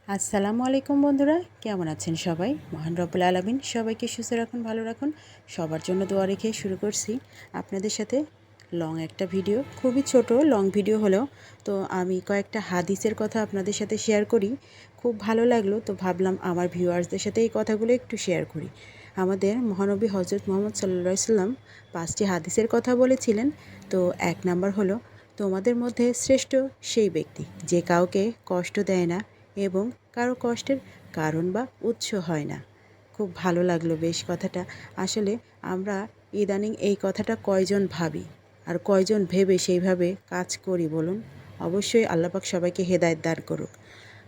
আসসালামু আলাইকুম বন্ধুরা, কেমন আছেন সবাই? মহান রব্বুল আলামিন সবাইকে সুস্থ রাখুন, ভালো রাখুন। সবার জন্য দোয়া রেখে শুরু করছি আপনাদের সাথে লং একটা ভিডিও। খুবই ছোট লং ভিডিও হলেও তো আমি কয়েকটা হাদিসের কথা আপনাদের সাথে শেয়ার করি। খুব ভালো লাগলো, তো ভাবলাম আমার ভিউয়ার্সদের সাথে এই কথাগুলো একটু শেয়ার করি। আমাদের মহানবী হজরত মুহাম্মদ সাল্লাল্লাহু আলাইহি সাল্লাম 5টি হাদিসের কথা বলেছিলেন। তো 1 নাম্বার হলো, তোমাদের মধ্যে শ্রেষ্ঠ সেই ব্যক্তি যে কাউকে কষ্ট দেয় না এবং কারো কষ্টের কারণ বা উৎস হয় না। খুব ভালো লাগলো বেশ কথাটা। আসলে আমরা ইদানিং এই কথাটা কয়জন ভাবি আর কয়জন ভেবে সেইভাবে কাজ করি বলুন? অবশ্যই আল্লাহ পাক সবাইকে হেদায়েত দান করুক।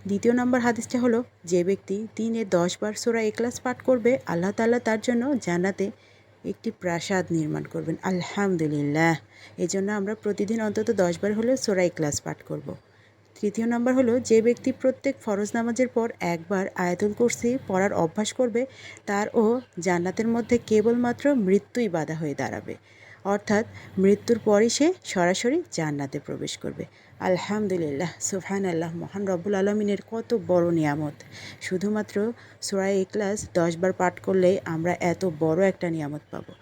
দ্বিতীয় নম্বর হাদিসটা হলো, যে ব্যক্তি দিনে 10 বার সূরা ইখলাস পাঠ করবে, আল্লাহ তাআলা তার জন্য জান্নাতে একটি প্রাসাদ নির্মাণ করবেন। আলহামদুলিল্লাহ। এজন্য আমরা প্রতিদিন অন্তত 10 বার হলেও সূরা ইখলাস পাঠ করব। তৃতীয় নম্বর হলো, যে ব্যক্তি প্রত্যেক ফরজ নামাজের পর একবার আয়াতুল কুরসি পড়ার অভ্যাস করবে, তারও জান্নাতের মধ্যে কেবলমাত্র মৃত্যুই বাধা হয়ে দাঁড়াবে। অর্থাৎ মৃত্যুর পরই সে সরাসরি জান্নাতে প্রবেশ করবে। আলহামদুলিল্লাহ, সুবহানাল্লাহ। মহান রব্বুল আলমিনের কত বড় নিয়ামত! শুধুমাত্র সূরা ইখলাস 10 বার পাঠ করলেই আমরা এত বড় একটা নিয়ামত পাবো।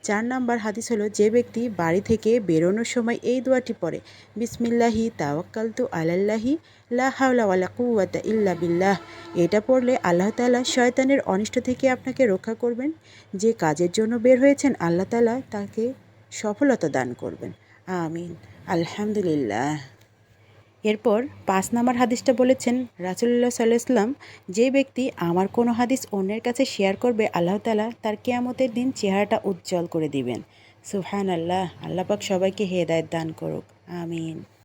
4 নাম্বার হাদিস হলো, যে ব্যক্তি বাড়ি থেকে বেরোনোর সময় এই দোয়াটি পড়ে, বিসমিল্লাহি তাওয়াক্কালতু আলাল্লাহি লা হাওলা ওয়ালা কুওয়াতা ইল্লা বিল্লাহ, এটা পড়লে আল্লাহ তাআলা শয়তানের অনিষ্ট থেকে আপনাকে রক্ষা করবেন। যে কাজের জন্য বের হয়েছেন, আল্লাহ তাআলা তাকে সফলতা দান করবেন। আমিন। আলহামদুলিল্লাহ। এরপর 5 নাম্বার হাদিসটা বলেছেন রাসূলুল্লাহ সাল্লাল্লাহু আলাইহি ওয়াসাল্লাম, যে ব্যক্তি আমার কোনো হাদিস অন্যের কাছে শেয়ার করবে, আল্লাহ তাআলা তার কিয়ামতের দিন চেহারাটা উজ্জ্বল করে দিবেন। সুবহানাল্লাহ। আল্লাহ পাক সবাইকে হেদায়েত দান করুক। আমিন।